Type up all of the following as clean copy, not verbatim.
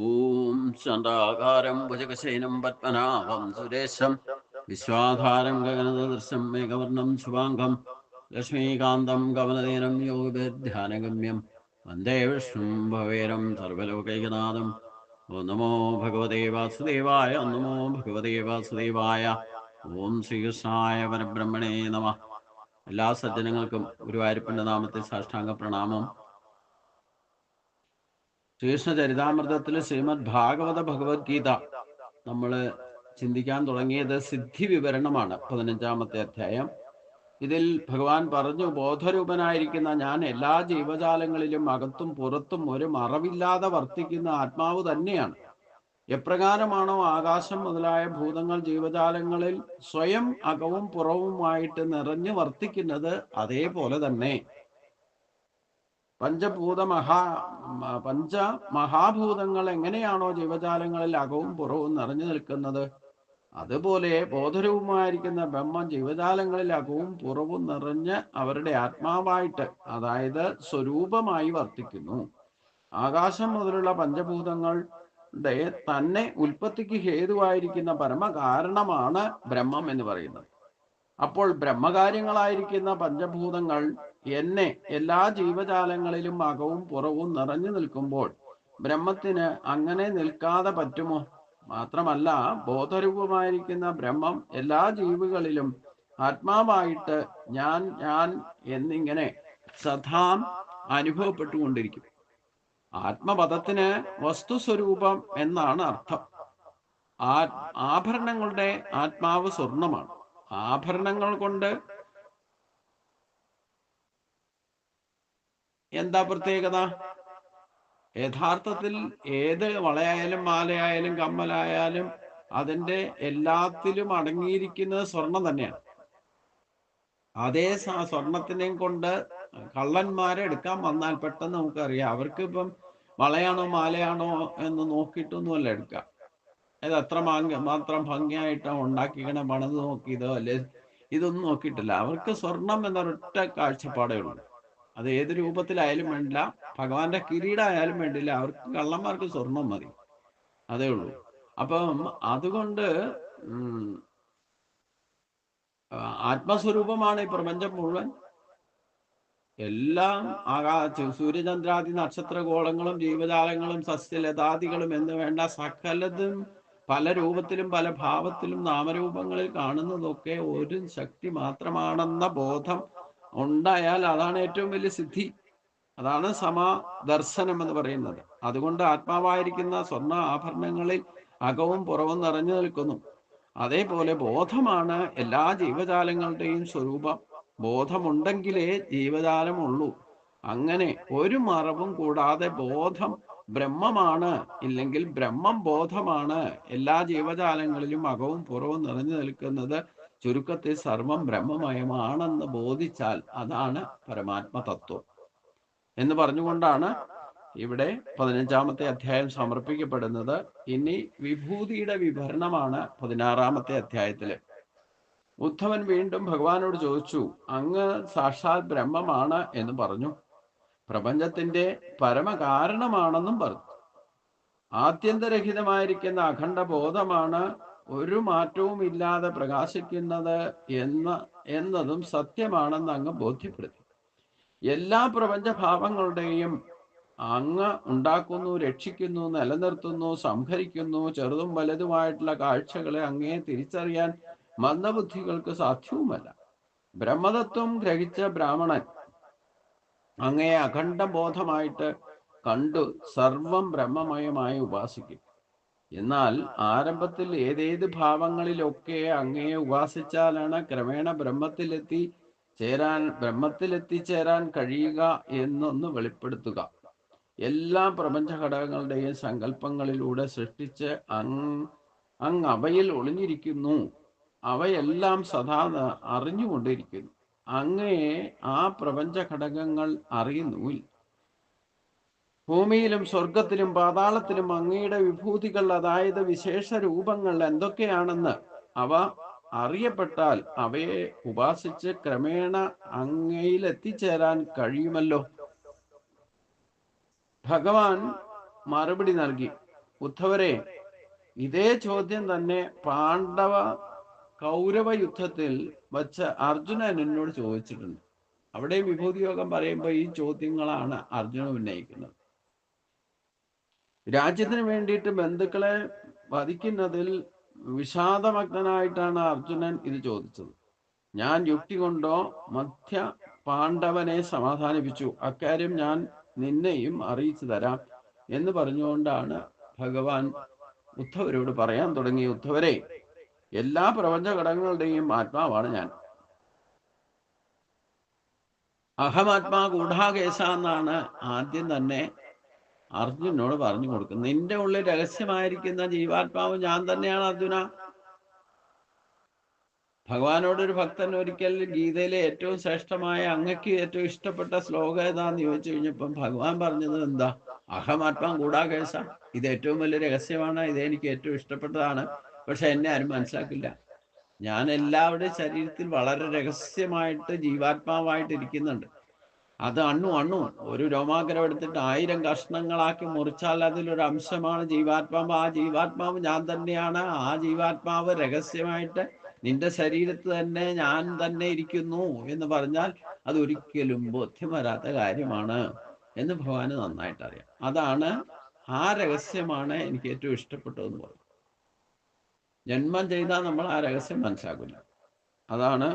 ഓം ശാന്താകാരം ഭുജഗശയനം പത്മനാഭം സുരേശം വിശ്വാധാരം ഗഗനദൃശം മേഘവർണം ശുഭാംഗം ലക്ഷ്മീകാന്തം കവനദീനം യോഗിധ്യാനഗമ്യം വന്ദേ വിഷ്ണും ഭവേരം സർവലോകൈകനാഥം. ഓം നമോ ഭഗവതേ വാസുദേവായ. ഓം നമോ ഭഗവതേ വാസുദേവായ. ഓം ശ്രീകൃഷ്ണായ പരബ്രഹ്മണേ നമഃ. എല്ലാ സജ്ജനങ്ങൾക്കും ഗുരുവായൂരപ്പന്റെ നാമത്തിൽ സാഷ്ടാംഗ പ്രണാമം. ശ്രീകൃഷ്ണ ചരിതാമൃതത്തിലെ ശ്രീമദ് ഭാഗവത ഭഗവത്ഗീത നമ്മൾ ചിന്തിക്കാൻ തുടങ്ങിയത് സിദ്ധി വിവരണമാണ്. 15-ാമത്തെ അധ്യായം. ഇതിൽ ഭഗവാൻ പറഞ്ഞു, ബോധരൂപനായിരിക്കുന്ന ഞാൻ എല്ലാ ജീവജാലങ്ങളിലും അകത്തും പുറത്തും ഒരു മറവില്ലാതെ വർത്തിക്കുന്ന ആത്മാവ് തന്നെയാണ്. എപ്രകാരമാണോ ആകാശം മുതലായ ഭൂതങ്ങൾ ജീവജാലങ്ങളിൽ സ്വയം അകവും പുറവുമായിട്ട് നിറഞ്ഞു വർത്തിക്കുന്നത്, അതേപോലെ തന്നെ പഞ്ചമഹാഭൂതങ്ങൾ എങ്ങനെയാണോ ജീവജാലങ്ങളിൽ അകവും പുറവും നിറഞ്ഞു നിൽക്കുന്നത്, അതുപോലെ ബോധരൂപമായിരിക്കുന്ന ബ്രഹ്മം ജീവജാലങ്ങളിൽ അകവും പുറവും നിറഞ്ഞ് അവരുടെ ആത്മാവായിട്ട്, അതായത് സ്വരൂപമായി വർത്തിക്കുന്നു. ആകാശം മുതലുള്ള പഞ്ചഭൂതങ്ങളുടെ തന്നെ ഉൽപ്പത്തിക്ക് ഹേതുവായിരിക്കുന്ന പരമകാരണമാണ് ബ്രഹ്മം എന്ന് പറയുന്നത്. അപ്പോൾ ബ്രഹ്മകാര്യങ്ങളായിരിക്കുന്ന പഞ്ചഭൂതങ്ങൾ എന്നെ എല്ലാ ജീവജാലങ്ങളിലും അകവും പുറവും നിറഞ്ഞു നിൽക്കുമ്പോൾ ബ്രഹ്മത്തിന് അങ്ങനെ നിൽക്കാതെ പറ്റുമോ? മാത്രമല്ല, ബോധരൂപമായിരിക്കുന്ന ബ്രഹ്മം എല്ലാ ജീവികളിലും ആത്മാവായിട്ട് ഞാൻ ഞാൻ എന്നിങ്ങനെ സദാ അനുഭവപ്പെട്ടുകൊണ്ടിരിക്കും. ആത്മപദത്തിന് വസ്തുസ്വരൂപം എന്നാണ് അർത്ഥം. ആഭരണങ്ങളുടെ ആത്മാവ് സ്വർണമാണ്. ആഭരണങ്ങൾ കൊണ്ട് എന്താ പ്രത്യേകത? യഥാർത്ഥത്തിൽ ഏത് വളയായാലും മാലയായാലും കമ്മലായാലും അതിൻ്റെ എല്ലാത്തിലും അടങ്ങിയിരിക്കുന്നത് സ്വർണം തന്നെയാണ്. അതേ സ്വർണത്തിനെയും കൊണ്ട് കള്ളന്മാരെ എടുക്കാൻ വന്നാൽ പെട്ടെന്ന് നമുക്കറിയാം, അവർക്ക് ഇപ്പം വളയാണോ മാലയാണോ എന്ന് നോക്കിയിട്ടൊന്നുമല്ല എടുക്കുക. അത് എത്ര മാത്രം ഭംഗിയായിട്ടാണ് ഉണ്ടാക്കിക്കണ പണിത് നോക്കിയതോ അല്ലെ ഇതൊന്നും നോക്കിയിട്ടില്ല. അവർക്ക് സ്വർണം എന്നൊരൊറ്റ കാഴ്ചപ്പാടേ ഉള്ളൂ. അത് ഏത് രൂപത്തിലായാലും വേണ്ടില്ല, ഭഗവാന്റെ കിരീടമായാലും വേണ്ടില്ല, അവർക്ക് കള്ളന്മാർക്ക് സ്വർണം മതി, അതേ ഉള്ളൂ. അപ്പം അതുകൊണ്ട് ആത്മസ്വരൂപമാണ് ഈ പ്രപഞ്ചം മുഴുവൻ. എല്ലാം സൂര്യചന്ദ്രാദി നക്ഷത്രഗോളങ്ങളും ജീവജാലങ്ങളും സസ്യലതാദികളും എന്ന് വേണ്ട സകലതും പല രൂപത്തിലും പല ഭാവത്തിലും നാമരൂപങ്ങളിൽ കാണുന്നതൊക്കെ ഒരു ശക്തി മാത്രമാണെന്ന ബോധം ഉണ്ടായാൽ അതാണ് ഏറ്റവും വലിയ സിദ്ധി. അതാണ് സമദർശനം എന്ന് പറയുന്നത്. അതുകൊണ്ട് ആത്മാവായിരിക്കുന്ന സ്വർണ്ണ ആഭരണങ്ങളിൽ അകവും പുറവും നിറഞ്ഞു നിൽക്കുന്നു. അതേപോലെ ബോധമാണ് എല്ലാ ജീവജാലങ്ങളുടെയും സ്വരൂപം. ബോധമുണ്ടെങ്കിലേ ജീവജാലമുള്ളൂ. അങ്ങനെ ഒരു മറവും കൂടാതെ ബോധം ബ്രഹ്മമാണ്, ഇല്ലെങ്കിൽ ബ്രഹ്മം ബോധമാണ് എല്ലാ ജീവജാലങ്ങളിലും അകവും പുറവും നിറഞ്ഞു നിൽക്കുന്നത്. ചുരുക്കത്തിൽ സർവം ബ്രഹ്മമയമാണെന്ന് ബോധിച്ചാൽ അതാണ് പരമാത്മതത്വം എന്ന് പറഞ്ഞുകൊണ്ടാണ് ഇവിടെ 15-ാമത്തെ അധ്യായം സമർപ്പിക്കപ്പെടുന്നത്. ഇനി വിഭൂതിയുടെ വിവരണമാണ് 16-ാമത്തെ അധ്യായത്തില്. ഉദ്ധവൻ വീണ്ടും ഭഗവാനോട് ചോദിച്ചു, അങ്ങ് സാക്ഷാത് ബ്രഹ്മമാണ് എന്ന് പറഞ്ഞു, പ്രപഞ്ചത്തിന്റെ പരമകാരണമാണെന്നും പറഞ്ഞു, ആത്യന്തരഹിതമായിരിക്കുന്ന അഖണ്ഡ ബോധമാണ് ഒരു മാറ്റവും ഇല്ലാതെ പ്രകാശിക്കുന്നത് എന്നതും സത്യമാണെന്ന് അങ്ങ് ബോധ്യപ്പെടുത്തി. എല്ലാ പ്രപഞ്ചഭാവങ്ങളുടെയും അങ്ങ് ഉണ്ടാക്കുന്നു, രക്ഷിക്കുന്നു, നിലനിർത്തുന്നു, സംഹരിക്കുന്നു. ചെറുതും വലുതുമായിട്ടുള്ള കാഴ്ചകളെ അങ്ങയെ തിരിച്ചറിയാൻ മന്ദബുദ്ധികൾക്ക് സാധ്യവുമല്ല. ബ്രഹ്മതത്വം ഗ്രഹിച്ച ബ്രാഹ്മണൻ അങ്ങയെ അഖണ്ഡബോധമായിട്ട് കണ്ടു സർവം ബ്രഹ്മമയമായി ഉപാസിക്കും. എന്നാൽ ആരംഭത്തിൽ ഏതേത് ഭാവങ്ങളിലൊക്കെ അങ്ങയെ ഉപാസിച്ചാലാണ് ക്രമേണ ബ്രഹ്മത്തിലെത്തിച്ചേരാൻ കഴിയുക എന്നൊന്ന് വെളിപ്പെടുത്തുക. എല്ലാ പ്രപഞ്ച ഘടകങ്ങളുടെയും സങ്കല്പങ്ങളിലൂടെ സൃഷ്ടിച്ച് അങ്ങ് അവയിൽ ഒളിഞ്ഞിരിക്കുന്നു. അവയെല്ലാം സദാ അറിഞ്ഞുകൊണ്ടിരിക്കുന്നു. അങ്ങയെ ആ പ്രപഞ്ച ഘടകങ്ങൾ അറിയുന്നുമില്ല. ഭൂമിയിലും സ്വർഗത്തിലും പാതാളത്തിലും അങ്ങയുടെ വിഭൂതികൾ, അതായത് വിശേഷ രൂപങ്ങൾ എന്തൊക്കെയാണെന്ന് അവ അറിയപ്പെട്ടാൽ അവയെ ഉപാസിച്ച് ക്രമേണ അങ്ങയിൽ എത്തിച്ചേരാൻ കഴിയുമല്ലോ. ഭഗവാൻ മറുപടി നൽകി, ഉദ്ധവരെ, ഇതേ ചോദ്യം തന്നെ പാണ്ഡവ കൗരവ യുദ്ധത്തിൽ വച്ച് അർജുനൻ എന്നോട് ചോദിച്ചിട്ടുണ്ട്. അവിടെ വിഭൂതി യോഗം പറയുമ്പോൾ ഈ ചോദ്യങ്ങളാണ് അർജുനൻ ഉന്നയിക്കുന്നത്. രാജ്യത്തിന് വേണ്ടിയിട്ട് ബന്ധുക്കളെ വധിക്കുന്നതിൽ വിഷാദമഗ്നായിട്ടാണ് അർജുനൻ ഇത് ചോദിച്ചത്. ഞാൻ യുക്തി കൊണ്ടോ മധ്യ പാണ്ഡവനെ സമാധാനിപ്പിച്ചു. അക്കാര്യം ഞാൻ നിന്നെയും അറിയിച്ചു തരാം എന്ന് പറഞ്ഞുകൊണ്ടാണ് ഭഗവാൻ ഉദ്ധവരോട് പറയാൻ തുടങ്ങി. ഉദ്ധവരെ, എല്ലാ പ്രപഞ്ച ഘടകങ്ങളുടെയും ആത്മാവാണ് ഞാൻ. അഹമാത്മാ ഗൂഢാകേശ എന്നാണ് ആദ്യം തന്നെ അർജുനോട് പറഞ്ഞു കൊടുക്കുന്നത്. നിന്റെ ഉള്ളിൽ രഹസ്യമായിരിക്കുന്ന ജീവാത്മാവ് ഞാൻ തന്നെയാണ് അർജുന. ഭഗവാനോടൊരു ഭക്തൻ ഒരിക്കൽ ഗീതയിലെ ഏറ്റവും ശ്രേഷ്ഠമായ അങ്ങക്ക് ഏറ്റവും ഇഷ്ടപ്പെട്ട ശ്ലോകം ഏതാന്ന് ചോദിച്ചു കഴിഞ്ഞപ്പം ഭഗവാൻ പറഞ്ഞത് എന്താ? അഹമാത്മാ ഗൂഢാകേശ. ഇത് ഏറ്റവും വലിയ രഹസ്യമാണ്, ഇതെനിക്ക് ഏറ്റവും ഇഷ്ടപ്പെട്ടതാണ്. പക്ഷെ എന്നെ ആരും മനസ്സിലാക്കില്ല. ഞാൻ എല്ലാവരുടെയും ശരീരത്തിൽ വളരെ രഹസ്യമായിട്ട് ജീവാത്മാവായിട്ട് ഇരിക്കുന്നുണ്ട്. അത് അണ്ണു ഒരു രോമാഗ്രം എടുത്തിട്ട് 1000 കഷ്ണങ്ങളാക്കി മുറിച്ചാൽ അതിലൊരു അംശമാണ് ജീവാത്മാവ്. ആ ജീവാത്മാവ് ഞാൻ തന്നെയാണ്. ആ ജീവാത്മാവ് രഹസ്യമായിട്ട് നിന്റെ ശരീരത്തിൽ തന്നെ ഞാൻ തന്നെ ഇരിക്കുന്നു എന്ന് പറഞ്ഞാൽ അതൊരിക്കലും ബോധ്യം വരാത്ത കാര്യമാണ് എന്ന് ഭഗവാന് നന്നായിട്ട് അറിയാം. അതാണ്, ആ രഹസ്യമാണ് എനിക്ക് ഏറ്റവും ഇഷ്ടപ്പെട്ടതെന്ന് പറയും. ജന്മം ചെയ്താൽ നമ്മൾ ആ രഹസ്യം മനസ്സിലാക്കില്ല. അതാണ്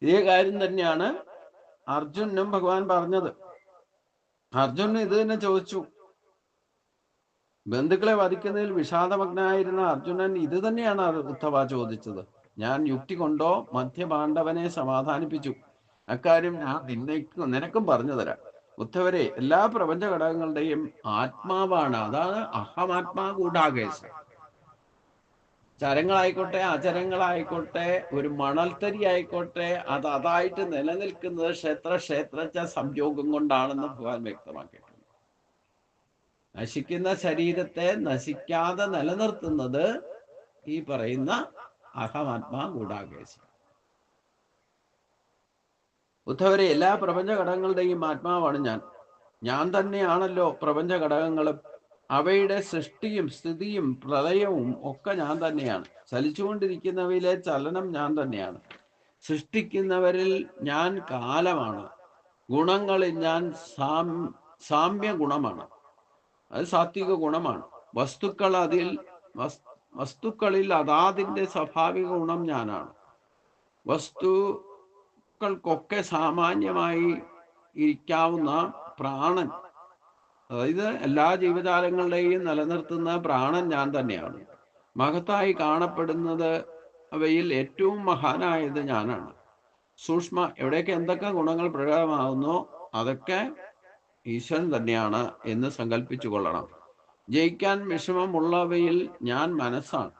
ഇതേ കാര്യം തന്നെയാണ് അർജുനും ഭഗവാൻ പറഞ്ഞത്. അർജുനൻ ഇത് തന്നെ ചോദിച്ചു. ബന്ധുക്കളെ വധിക്കുന്നതിൽ വിഷാദമഗ്നായിരുന്ന അർജുനൻ ഇത് തന്നെയാണ് ഉദ്ധവ ചോദിച്ചത്. ഞാൻ യുക്തി കൊണ്ടോ മധ്യ പാണ്ഡവനെ സമാധാനിപ്പിച്ചു. അക്കാര്യം ഞാൻ നിനക്കും പറഞ്ഞു തരാം. ഉദ്ധവരെ, എല്ലാ പ്രപഞ്ച ഘടകങ്ങളുടെയും ആത്മാവാണ്. അതാണ് അഹമാത്മാ ഗൂഢാകേശ. ചരങ്ങളായിക്കോട്ടെ അചരങ്ങളായിക്കോട്ടെ ഒരു മണൽത്തരി ആയിക്കോട്ടെ, അതായിട്ട് നിലനിൽക്കുന്നത് ക്ഷേത്ര സംയോഗം കൊണ്ടാണെന്ന് ഭഗവാൻ വ്യക്തമാക്കിയിട്ടുണ്ട്. നശിക്കുന്ന ശരീരത്തെ നശിക്കാതെ നിലനിർത്തുന്നത് ഈ പറയുന്ന അഹമാത്മാ ഗൂഢാകേശം. ഉദ്ധവരെ, എല്ലാ പ്രപഞ്ച ഘടകങ്ങളുടെയും ആത്മാവാണ് ഞാൻ. ഞാൻ തന്നെയാണല്ലോ പ്രപഞ്ച ഘടകങ്ങളും. അവയുടെ സൃഷ്ടിയും സ്ഥിതിയും പ്രളയവും ഒക്കെ ഞാൻ തന്നെയാണ്. ചലിച്ചുകൊണ്ടിരിക്കുന്നവയിലെ ചലനം ഞാൻ തന്നെയാണ്. സൃഷ്ടിക്കുന്നവരിൽ ഞാൻ കാലമാണ്. ഗുണങ്ങളിൽ ഞാൻ സാമ്യ ഗുണമാണ്. അത് സാത്വിക ഗുണമാണ്. വസ്തുക്കളിൽ അതാതിൻ്റെ സ്വാഭാവിക ഗുണം ഞാനാണ്. വസ്തുക്കൾക്കൊക്കെ സാമാന്യമായി ഇരിക്കാവുന്ന പ്രാണൻ, അതായത് എല്ലാ ജീവജാലങ്ങളുടെയും നിലനിർത്തുന്ന പ്രാണൻ ഞാൻ തന്നെയാണ്. മഹത്തായി കാണപ്പെടുന്നത് അവയിൽ ഏറ്റവും മഹാനായത് ഞാനാണ്. സൂക്ഷ്മ എവിടെയൊക്കെ എന്തൊക്കെ ഗുണങ്ങൾ പ്രകടമാകുന്നോ അതൊക്കെ ഈശ്വരൻ തന്നെയാണ് എന്ന് സങ്കല്പിച്ചു കൊള്ളണം. ജയിക്കാൻ വിഷമമുള്ളവയിൽ ഞാൻ മനസ്സാണ്.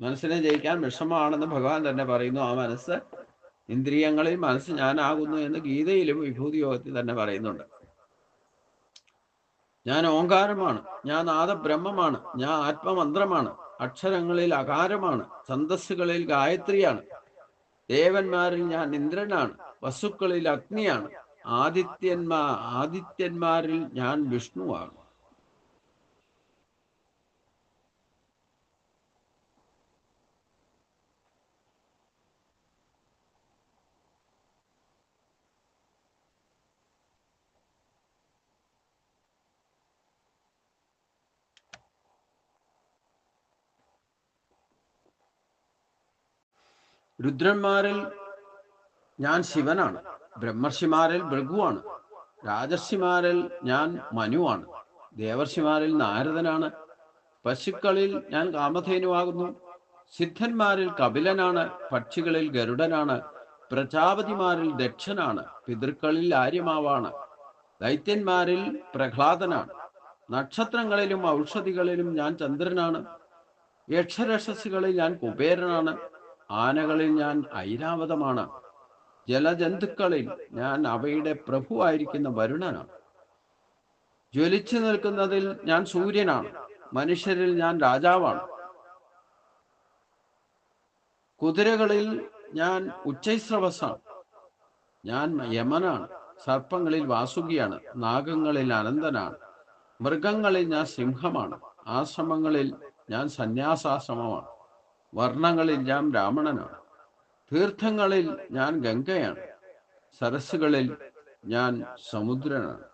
മനസ്സിനെ ജയിക്കാൻ വിഷമമാണെന്ന് ഭഗവാൻ തന്നെ പറയുന്നു. ആ മനസ്സ്, ഇന്ദ്രിയങ്ങളിൽ മനസ്സ് ഞാനാകുന്നു എന്ന് ഗീതയിലും വിഭൂതി യോഗത്തിൽ തന്നെ പറയുന്നുണ്ട്. ഞാൻ ഓങ്കാരമാണ്. ഞാൻ നാദബ്രഹ്മമാണ്. ഞാൻ ആത്മമന്ത്രമാണ്. അക്ഷരങ്ങളിൽ അകാരമാണ്. ഛന്ദസ്സുകളിൽ ഗായത്രിയാണ്. ദേവന്മാരിൽ ഞാൻ ഇന്ദ്രനാണ്. വസുക്കളിൽ അഗ്നിയാണ്. ആദിത്യന്മാരിൽ ഞാൻ വിഷ്ണുവാണ്. രുദ്രന്മാരിൽ ഞാൻ ശിവനാണ്. ബ്രഹ്മർഷിമാരിൽ ഭൃഗുവാണ്. രാജർഷിമാരിൽ ഞാൻ മനുവാണ്. ദേവർഷിമാരിൽ നാരദനാണ്. പശുക്കളിൽ ഞാൻ കാമധേനുവാകുന്നു. സിദ്ധന്മാരിൽ കപിലനാണ്. പക്ഷികളിൽ ഗരുഡനാണ്. പ്രജാപതിമാരിൽ ദക്ഷനാണ്. പിതൃക്കളിൽ ആര്യമാവാണ്. ദൈത്യന്മാരിൽ പ്രഹ്ലാദനാണ്. നക്ഷത്രങ്ങളിലും ഔഷധികളിലും ഞാൻ ചന്ദ്രനാണ്. യക്ഷരക്ഷസുകളിൽ ഞാൻ കുബേരനാണ്. ആനകളിൽ ഞാൻ ഐരാവതമാണ്. ജലജന്തുക്കളിൽ ഞാൻ അവയുടെ പ്രഭുവായിരിക്കുന്ന വരുണനാണ്. ജ്വലിച്ചു നിൽക്കുന്നതിൽ ഞാൻ സൂര്യനാണ്. മനുഷ്യരിൽ ഞാൻ രാജാവാണ്. കുതിരകളിൽ ഞാൻ ഉച്ചൈസ്രവസാണ്. ഞാൻ യമനാണ്. സർപ്പങ്ങളിൽ വാസുകിയാണ്, നാഗങ്ങളിൽ അനന്തനാണ്, മൃഗങ്ങളിൽ ഞാൻ സിംഹമാണ്, ആശ്രമങ്ങളിൽ ഞാൻ സന്യാസാശ്രമമാണ്, വർണ്ണങ്ങളിൽ ഞാൻ ബ്രാഹ്മണനാണ്, തീർത്ഥങ്ങളിൽ ഞാൻ ഗംഗയാണ്, സരസ്സുകളിൽ ഞാൻ സമുദ്രനാണ്.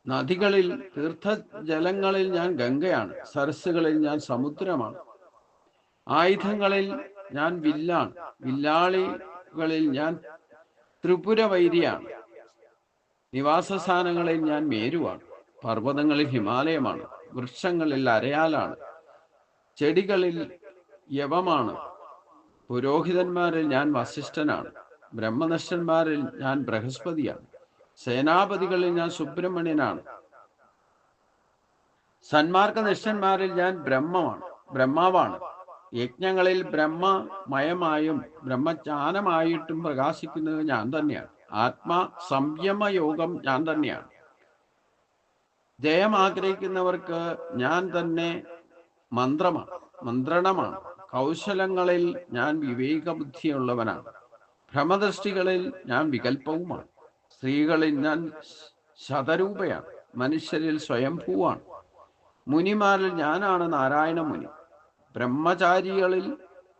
നദികളിൽ തീർത്ഥജലങ്ങളിൽ ഞാൻ ഗംഗയാണ്, സരസ്സുകളിൽ ഞാൻ സമുദ്രമാണ്, ആയുധങ്ങളിൽ ഞാൻ വില്ലാണ്, വില്ലാളികളിൽ ഞാൻ ത്രിപുരവൈരിയാണ്, നിവാസസ്ഥാനങ്ങളിൽ ഞാൻ മേരുവാണ്, പർവ്വതങ്ങളിൽ ഹിമാലയമാണ്, വൃക്ഷങ്ങളിൽ അരയാലാണ്, ചെടികളിൽ യവമാണ്, പുരോഹിതന്മാരിൽ ഞാൻ വസിഷ്ഠനാണ്, ബ്രഹ്മനിഷ്ഠന്മാരിൽ ഞാൻ ബൃഹസ്പതിയാണ്, സേനാപതികളിൽ ഞാൻ സുബ്രഹ്മണ്യനാണ്, സന്മാർഗനിഷ്ഠന്മാരിൽ ഞാൻ ബ്രഹ്മാവാണ്, യജ്ഞങ്ങളിൽ ബ്രഹ്മമയമായും ബ്രഹ്മജ്ഞാനമായിട്ടും പ്രകാശിക്കുന്നത് ഞാൻ തന്നെയാണ്, ആത്മാ സംയമ യോഗം ഞാൻ തന്നെയാണ്. ജയം ആഗ്രഹിക്കുന്നവർക്ക് ഞാൻ തന്നെ മന്ത്രണമാണ്, കൗശലങ്ങളിൽ ഞാൻ വിവേകബുദ്ധിയുള്ളവനാണ്, ഭ്രമദൃഷ്ടികളിൽ ഞാൻ വികൽപ്പവുമാണ്, സ്ത്രീകളിൽ ഞാൻ ശതരൂപയാണ്, മനുഷ്യരിൽ സ്വയംഭൂവാണ്, മുനിമാരിൽ ഞാനാണ് നാരായണ മുനി, ബ്രഹ്മചാരികളിൽ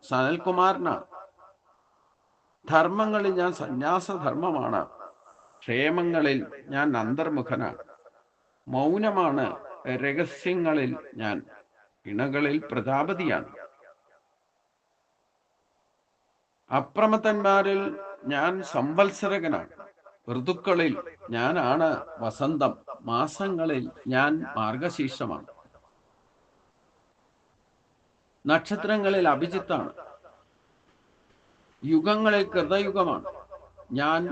സനൽകുമാരനാണ്, ധർമ്മങ്ങളിൽ ഞാൻ സന്യാസധർമ്മമാണ്, ക്ഷേമങ്ങളിൽ ഞാൻ അന്തർമുഖനാണ്, മൗനമാണ് രഹസ്യങ്ങളിൽ ഞാൻ, ഇണകളിൽ പ്രജാപതിയാണ്, അപ്രമത്തന്മാരിൽ ഞാൻ സംവത്സരകനാണ്, ഋതുക്കളിൽ ഞാനാണ് വസന്തം, മാസങ്ങളിൽ ഞാൻ മാർഗശീർഷമാണ്, നക്ഷത്രങ്ങളിൽ അഭിജിത്താണ്, യുഗങ്ങളിൽ കൃതയുഗമാണ്, ഞാൻ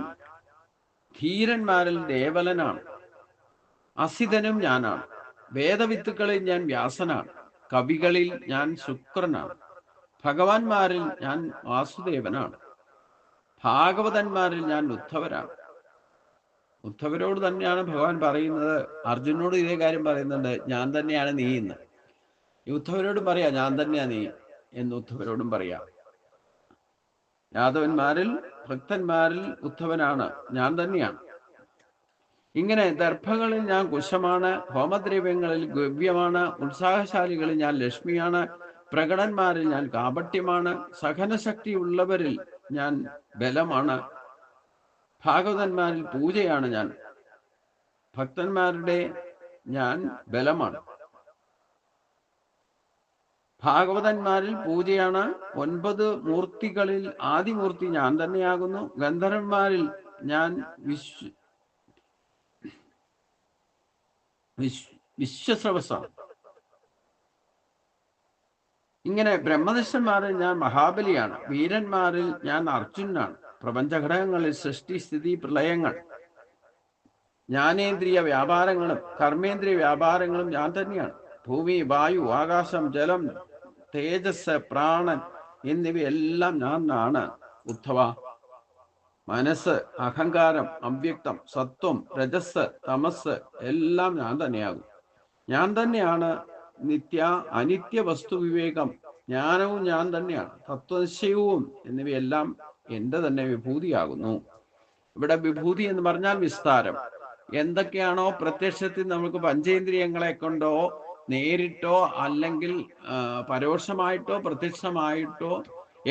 ധീരന്മാരിൽ ദേവലനാണ്, അസിതനും ഞാനാണ്, വേദവിത്തുക്കളിൽ ഞാൻ വ്യാസനാണ്, കവികളിൽ ഞാൻ ശുക്രനാണ്, ഭഗവാന്മാരിൽ ഞാൻ വാസുദേവനാണ്, ഭാഗവതന്മാരിൽ ഞാൻ ഉദ്ധവരാണ്. ഉദ്ധവരോട് തന്നെയാണ് ഭഗവാൻ പറയുന്നത്, അർജുനോട് ഇതേ കാര്യം പറയുന്നുണ്ട്, ഞാൻ തന്നെയാണ് നീ എന്ന്. ഉദ്ധവരോടും പറയാ ഞാൻ തന്നെയാ നീ എന്ന്, ഉദ്ധവരോടും പറയാം. യാദവന്മാരിൽ ഭക്തന്മാരിൽ ഉദ്ധവനാണ്, ഞാൻ തന്നെയാണ്. ഇങ്ങനെ ദർഭകളിൽ ഞാൻ കുശമാണ്, ഹോമദ്രവ്യങ്ങളിൽ ഗവ്യമാണ്, ഉത്സാഹശാലികളിൽ ഞാൻ ലക്ഷ്മിയാണ്, പ്രകടന്മാരിൽ ഞാൻ കാപട്യമാണ്, സഹനശക്തി ഉള്ളവരിൽ ഞാൻ ബലമാണ്, ഭാഗവതന്മാരിൽ പൂജയാണ് ഞാൻ, ഭക്തന്മാരുടെ ഞാൻ ബലമാണ്, ഭാഗവതന്മാരിൽ പൂജയാണ്, 9 മൂർത്തികളിൽ ആദിമൂർത്തി ഞാൻ തന്നെയാകുന്നു, ഗന്ധർവന്മാരിൽ ഞാൻ വിശ്വസ്രവസാണ്. ഇങ്ങനെ ബ്രഹ്മനിഷ്ഠന്മാരിൽ ഞാൻ മഹാബലിയാണ്, വീരന്മാരിൽ ഞാൻ അർജുനാണ്, പ്രപഞ്ചഘടകങ്ങളിൽ സൃഷ്ടി സ്ഥിതി പ്രളയങ്ങൾ, ജ്ഞാനേന്ദ്രിയ വ്യാപാരങ്ങളും കർമ്മേന്ദ്രിയ വ്യാപാരങ്ങളും ഞാൻ തന്നെയാണ്, ഭൂമി, വായു, ആകാശം, ജലം, തേജസ്, പ്രാണൻ എന്നിവയെല്ലാം ഞാനാണ്. ഉദ്ധവ, മനസ്സ്, അഹങ്കാരം, അവ്യക്തം, സത്വം, രജസ്, തമസ് എല്ലാം ഞാൻ തന്നെയാകും. ഞാൻ തന്നെയാണ് നിത്യ അനിത്യ വസ്തു വിവേകം, ജ്ഞാനവും ഞാൻ തന്നെയാണ്, തത്വനിശ്ചയവും എന്നിവയെല്ലാം എൻ്റെ തന്നെ വിഭൂതിയാകുന്നു. ഇവിടെ വിഭൂതി എന്ന് പറഞ്ഞാൽ വിസ്താരം. എന്തൊക്കെയാണോ പ്രത്യക്ഷത്തിൽ നമുക്ക് പഞ്ചേന്ദ്രിയങ്ങളെ കൊണ്ടോ നേരിട്ടോ അല്ലെങ്കിൽ പരോക്ഷമായിട്ടോ പ്രത്യക്ഷമായിട്ടോ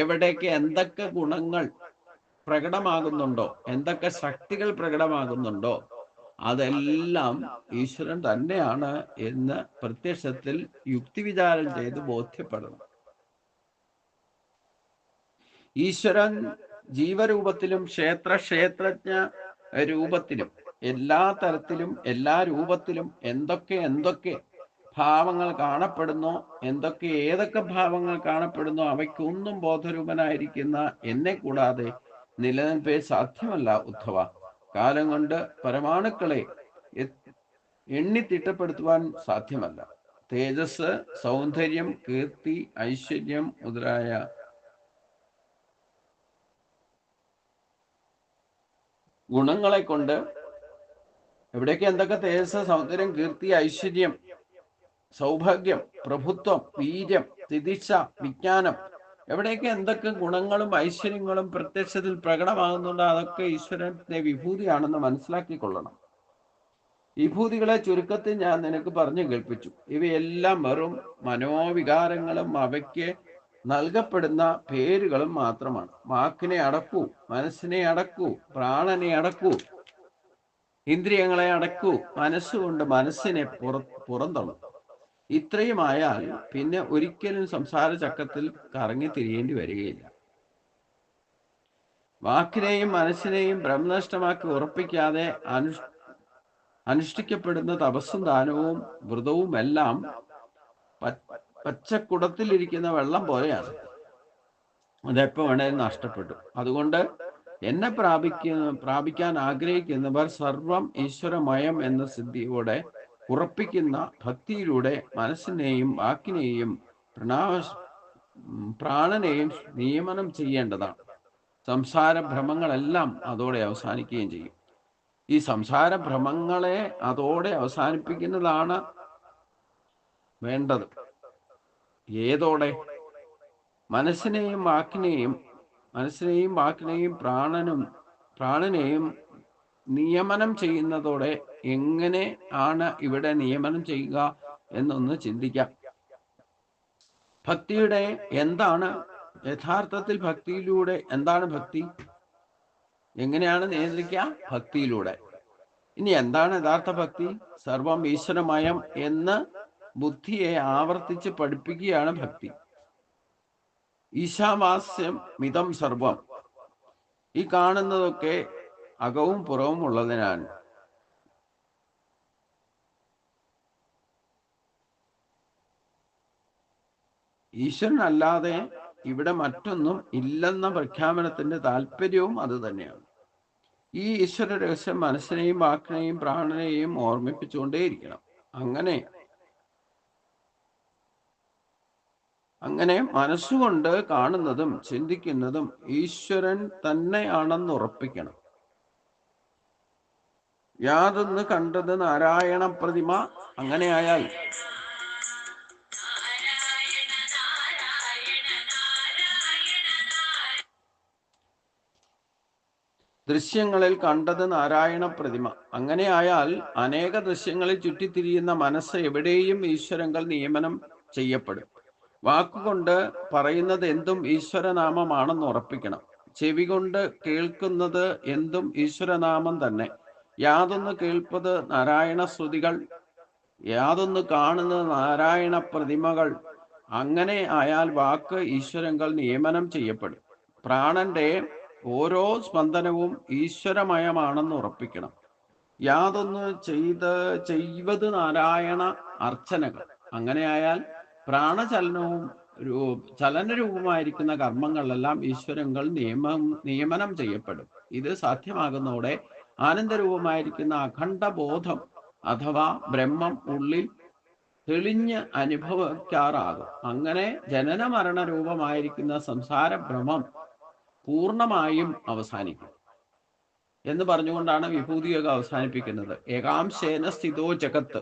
എവിടേക്ക് എന്തൊക്കെ ഗുണങ്ങൾ പ്രകടമാകുന്നുണ്ടോ, എന്തൊക്കെ ശക്തികൾ പ്രകടമാകുന്നുണ്ടോ, അതെല്ലാം ഈശ്വരൻ തന്നെയാണ് എന്ന് പ്രത്യക്ഷത്തിൽ യുക്തിവിചാരം ചെയ്ത് ബോധ്യപ്പെടണം. ഈശ്വരൻ ജീവരൂപത്തിലും ക്ഷേത്രജ്ഞ രൂപത്തിലും എല്ലാ തരത്തിലും എല്ലാ രൂപത്തിലും എന്തൊക്കെ ഭാവങ്ങൾ കാണപ്പെടുന്നോ, ഏതൊക്കെ ഭാവങ്ങൾ കാണപ്പെടുന്നോ അവയ്ക്കൊന്നും ബോധരൂപനായിരിക്കുന്ന എന്നെ കൂടാതെ നിലനിൽപ്പേ സാധ്യമല്ല ഉദ്ധവ. കാലം കൊണ്ട് പരമാണുക്കളെ എണ്ണിത്തിട്ടപ്പെടുത്തുവാൻ സാധ്യമല്ല. തേജസ്, സൗന്ദര്യം, കീർത്തി, ഐശ്വര്യം മുതലായ ഗുണങ്ങളെ കൊണ്ട് എവിടേക്ക് എന്തൊക്കെ തേജസ്, സൗന്ദര്യം, കീർത്തി, ഐശ്വര്യം, സൗഭാഗ്യം, പ്രഭുത്വം, വീര്യം, തിദിക്ഷ, വിജ്ഞാനം, എവിടെയൊക്കെ എന്തൊക്കെ ഗുണങ്ങളും ഐശ്വര്യങ്ങളും പ്രത്യക്ഷത്തിൽ പ്രകടമാകുന്നുണ്ടോ അതൊക്കെ ഈശ്വരന്റെ വിഭൂതിയാണെന്ന് മനസ്സിലാക്കിക്കൊള്ളണം. വിഭൂതികളെ ചുരുക്കത്തിൽ ഞാൻ നിനക്ക് പറഞ്ഞു കേൾപ്പിച്ചു. ഇവയെല്ലാം വെറും മനോവികാരങ്ങളും അവയ്ക്ക് നൽകപ്പെടുന്ന പേരുകളും മാത്രമാണ്. വാക്കിനെ അടക്കൂ, മനസ്സിനെ അടക്കൂ, പ്രാണനെ അടക്കൂ, ഇന്ദ്രിയങ്ങളെ അടക്കൂ, മനസ്സുകൊണ്ട് മനസ്സിനെ പുറന്തള്ളും. ഇത്രയുമായാൽ പിന്നെ ഒരിക്കലും സംസാര ചക്രത്തിൽ കറങ്ങി തിരിയേണ്ടി വരികയില്ല. വാക്കിനെയും മനസ്സിനെയും ബ്രഹ്മനിഷ്ഠമാക്കി ഉറപ്പിക്കാതെ അനുഷ്ഠിക്കപ്പെടുന്ന തപസ്സും ദാനവും വ്രതവും എല്ലാം പച്ചക്കുടത്തിലിരിക്കുന്ന വെള്ളം പോലെയാണ്. അതെപ്പോ വേണേലും നഷ്ടപ്പെട്ടു. അതുകൊണ്ട് എന്നെ പ്രാപിക്കാൻ ആഗ്രഹിക്കുന്നവർ സർവം ഈശ്വരമയം എന്ന സിദ്ധിയോടെ ഉറപ്പിക്കുന്ന ഭക്തിയിലൂടെ മനസ്സിനെയും വാക്കിനെയും പ്രാണനെയും നിയമനം ചെയ്യേണ്ടതാണ്. സംസാര ഭ്രമങ്ങളെല്ലാം അതോടെ അവസാനിക്കുകയും ചെയ്യും. ഈ സംസാര ഭ്രമങ്ങളെ അതോടെ അവസാനിപ്പിക്കുന്നതാണ് വേണ്ടത്. ഏതോടെ? മനസ്സിനെയും വാക്കിനെയും പ്രാണനെയും നിയമനം ചെയ്യുന്നതോടെ. എങ്ങനെ ആണ് ഇവിടെ നിയമനം ചെയ്യുക എന്നൊന്ന് ചിന്തിക്കാം. ഭക്തിയുടെ എന്താണ് യഥാർത്ഥത്തിൽ? ഭക്തിയിലൂടെ എന്താണ് ഭക്തി? എങ്ങനെയാണ് നിയന്ത്രിക്കുക? ഭക്തിയിലൂടെ. ഇനി എന്താണ് യഥാർത്ഥ ഭക്തി? സർവം ഈശ്വരമയം എന്ന് ബുദ്ധിയെ ആവർത്തിച്ച് പഠിപ്പിക്കുകയാണ് ഭക്തി. ഈശാവാസ്യം മിതം സർവം. ഈ കാണുന്നതൊക്കെ അകവും പുറവും ഉള്ളതിനാണ്. ഈശ്വരനല്ലാതെ ഇവിടെ മറ്റൊന്നും ഇല്ലെന്ന പ്രഖ്യാപനത്തിന്റെ താല്പര്യവും അത് തന്നെയാണ്. ഈ ഈശ്വര രഹസ്യം മനസ്സിനെയും വാക്കിനെയും പ്രാണനെയും ഓർമ്മിപ്പിച്ചുകൊണ്ടേയിരിക്കണം. അങ്ങനെ മനസ്സുകൊണ്ട് കാണുന്നതും ചിന്തിക്കുന്നതും ഈശ്വരൻ തന്നെയാണെന്ന് ഉറപ്പിക്കണം. യാതൊന്ന് കണ്ടത് നാരായണ പ്രതിമ. അങ്ങനെയായാൽ ദൃശ്യങ്ങളിൽ കണ്ടത് നാരായണ പ്രതിമ. അങ്ങനെയായാൽ അനേക ദൃശ്യങ്ങളിൽ ചുറ്റിത്തിരിയുന്ന മനസ്സ് എവിടെയും ഈശ്വരങ്ങൾ നിയമനം ചെയ്യപ്പെടും. വാക്കുകൊണ്ട് പറയുന്നത് എന്തും ഈശ്വരനാമമാണെന്ന് ഉറപ്പിക്കണം. ചെവി കൊണ്ട് കേൾക്കുന്നത് എന്തും ഈശ്വരനാമം തന്നെ. യാതൊന്ന് കേൾപ്പത് നാരായണ ശ്രുതികൾ, യാതൊന്ന് കാണുന്നത് നാരായണ പ്രതിമകൾ. അങ്ങനെ ആയാൽ വാക്ക് ഈശ്വരങ്ങൾ നിയമനം ചെയ്യപ്പെടും. പ്രാണന്റെ ഓരോ സ്പന്ദനവും ഈശ്വരമയമാണെന്ന് ഉറപ്പിക്കണം. യാതൊന്ന് ചെയ്വത് നാരായണ അർച്ചനകൾ. അങ്ങനെയായാൽ പ്രാണചലനവും ചലനരൂപമായിരിക്കുന്ന കർമ്മങ്ങളെല്ലാം ഈശ്വരങ്ങൾ നിയമനം ചെയ്യപ്പെടും. ഇത് സാധ്യമാകുന്നതോടെ ആനന്ദരൂപമായിരിക്കുന്ന അഖണ്ഡബോധം അഥവാ ബ്രഹ്മം ഉള്ളിൽ തെളിഞ്ഞ് അനുഭവിക്കാറാകും. അങ്ങനെ ജനന മരണ രൂപമായിരിക്കുന്ന സംസാര ഭ്രമം പൂർണ്ണമായും അവസാനിക്കും എന്ന് പറഞ്ഞുകൊണ്ടാണ് വിഭൂതിയോഗം അവസാനിപ്പിക്കുന്നത്. ഏകാംശേന സ്ഥിതോ ജഗത്ത്.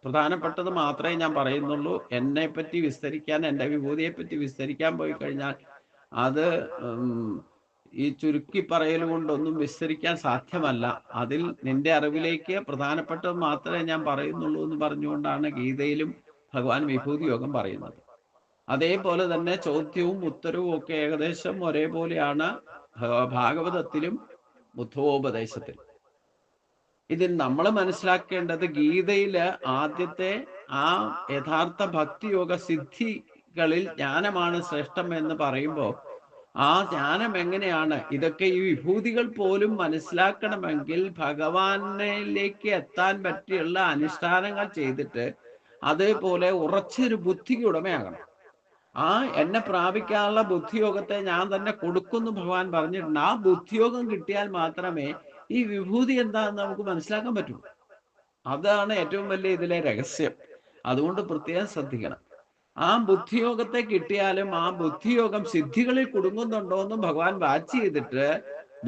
പ്രധാനപ്പെട്ടത് മാത്രമേ ഞാൻ പറയുന്നുള്ളൂ. എന്നെ പറ്റി വിസ്തരിക്കാൻ, എൻ്റെ വിഭൂതിയെ പറ്റി വിസ്തരിക്കാൻ പോയി കഴിഞ്ഞാൽ അത് ഈ ചുരുക്കി പറയൽ കൊണ്ടൊന്നും വിസ്തരിക്കാൻ സാധ്യമല്ല. അതിൽ നിന്റെ അറിവിലേക്ക് പ്രധാനപ്പെട്ടത് മാത്രമേ ഞാൻ പറയുന്നുള്ളൂ എന്ന് പറഞ്ഞുകൊണ്ടാണ് ഗീതയിലും ഭഗവാൻ വിഭൂതി യോഗം പറയുന്നത്. അതേപോലെ തന്നെ ചോദ്യവും ഉത്തരവും ഒക്കെ ഏകദേശം ഒരേപോലെയാണ് ഭാഗവതത്തിലും ബുദ്ധോപദേശത്തിലും. ഇതിൽ നമ്മൾ മനസ്സിലാക്കേണ്ടത് ഗീതയില് ആദ്യത്തെ ആ യഥാർത്ഥ ഭക്തിയോഗ സിദ്ധികളിൽ ജ്ഞാനമാണ് ശ്രേഷ്ഠം എന്ന് പറയുമ്പോൾ ആ ജ്ഞാനം എങ്ങനെയാണ്? ഇതൊക്കെ ഈ വിഭൂതികൾ പോലും മനസ്സിലാക്കണമെങ്കിൽ ഭഗവാനിലേക്ക് എത്താൻ പറ്റിയുള്ള അനുഷ്ഠാനങ്ങൾ ചെയ്തിട്ട് അതേപോലെ ഉറച്ചൊരു ബുദ്ധിക്ക് ഉടമയാകണം. ആ എന്നെ പ്രാപിക്കാനുള്ള ബുദ്ധിയോഗത്തെ ഞാൻ തന്നെ കൊടുക്കുന്നു ഭഗവാൻ പറഞ്ഞിട്ടുണ്ട്. ആ ബുദ്ധിയോഗം കിട്ടിയാൽ മാത്രമേ ഈ വിഭൂതി എന്താണെന്ന് നമുക്ക് മനസ്സിലാക്കാൻ പറ്റുള്ളൂ. അതാണ് ഏറ്റവും വലിയ ഇതിലെ രഹസ്യം. അതുകൊണ്ട് പ്രത്യേകം ശ്രദ്ധിക്കണം. ആ ബുദ്ധിയോഗത്തെ കിട്ടിയാലും ആ ബുദ്ധിയോഗം സിദ്ധികളിൽ കുടുങ്ങുന്നുണ്ടോ എന്നും ഭഗവാൻ വാച്ച് ചെയ്തിട്ട്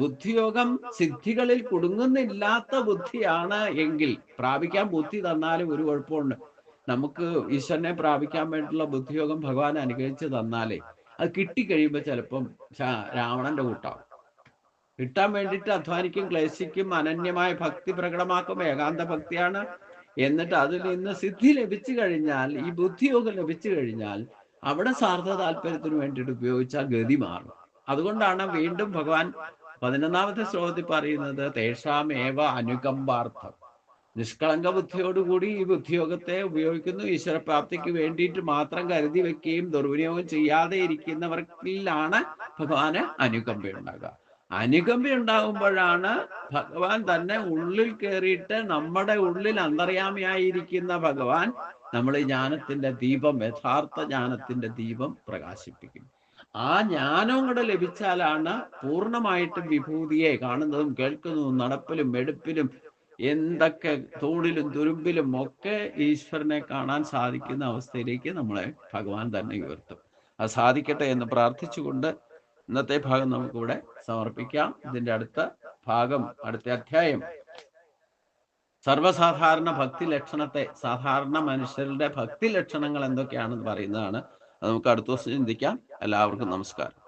ബുദ്ധിയോഗം സിദ്ധികളിൽ കുടുങ്ങുന്നില്ലാത്ത ബുദ്ധിയാണ് എങ്കിൽ പ്രാപിക്കാൻ ബുദ്ധി തന്നാലും ഒരു കുഴപ്പമുണ്ട്. നമുക്ക് ഈശ്വരനെ പ്രാപിക്കാൻ വേണ്ടിയിട്ടുള്ള ബുദ്ധിയോഗം ഭഗവാൻ അനുഗ്രഹിച്ച് തന്നാലേ അത് കിട്ടിക്കഴിയുമ്പോൾ ചിലപ്പം രാവണന്റെ കൂട്ടാവും. കിട്ടാൻ വേണ്ടിയിട്ട് അധ്വാനിക്കും, ക്ലേശിക്കും, അനന്യമായ ഭക്തി പ്രകടമാക്കും, ഏകാന്ത ഭക്തിയാണ്. എന്നിട്ട് അതിൽ നിന്ന് സിദ്ധി ലഭിച്ചു കഴിഞ്ഞാൽ, ഈ ബുദ്ധിയോഗം ലഭിച്ചു കഴിഞ്ഞാൽ, അവിടെ സ്വാർത്ഥ താല്പര്യത്തിന് വേണ്ടിയിട്ട് ഉപയോഗിച്ചാൽ ഗതി മാറും. അതുകൊണ്ടാണ് വീണ്ടും ഭഗവാൻ 11ാമത്തെ ശ്ലോകത്തിൽ പറയുന്നത് തേഷാമേവ അനുകമ്പാർത്ഥം. നിഷ്കളങ്ക ബുദ്ധിയോടുകൂടി ഈ ബുദ്ധിയോഗത്തെ ഉപയോഗിക്കുന്നു, ഈശ്വരപ്രാപ്തിക്ക് വേണ്ടിയിട്ട് മാത്രം കരുതി വെക്കുകയും ദുർവിനിയോഗം ചെയ്യാതെ ഇരിക്കുന്നവർക്കിലാണ് ഭഗവാന് അനുകമ്പ ഉണ്ടാകുക. അനുകമ്പ ഉണ്ടാകുമ്പോഴാണ് ഭഗവാൻ തന്നെ ഉള്ളിൽ കയറിയിട്ട് നമ്മുടെ ഉള്ളിൽ അന്തർയാമിയായിരിക്കുന്ന ഭഗവാൻ നമ്മൾ ജ്ഞാനത്തിന്റെ ദീപം, യഥാർത്ഥ ജ്ഞാനത്തിന്റെ ദീപം പ്രകാശിപ്പിക്കും. ആ ജ്ഞാനവും കൂടെ ലഭിച്ചാലാണ് പൂർണ്ണമായിട്ടും വിഭൂതിയെ കാണുന്നതും കേൾക്കുന്നതും നടപ്പിലും വെടുപ്പിലും എന്തൊക്കെ തൂണിലും തുരുമ്പിലും ഒക്കെ ഈശ്വരനെ കാണാൻ സാധിക്കുന്ന അവസ്ഥയിലേക്ക് നമ്മളെ ഭഗവാൻ തന്നെ ഉയർത്തും. അത് സാധിക്കട്ടെ എന്ന് പ്രാർത്ഥിച്ചുകൊണ്ട് ഇന്നത്തെ ഭാഗം നമുക്കിവിടെ സമർപ്പിക്കാം. ഇതിന്റെ അടുത്ത ഭാഗം, അടുത്ത അധ്യായം സർവ്വസാധാരണ ഭക്തി ലക്ഷണത്തെ, സാധാരണ മനുഷ്യരുടെ ഭക്തി ലക്ഷണങ്ങൾ എന്തൊക്കെയാണെന്ന് പറയുന്നതാണ്. അത് നമുക്ക് അടുത്ത ദിവസം ചിന്തിക്കാം. എല്ലാവർക്കും നമസ്കാരം.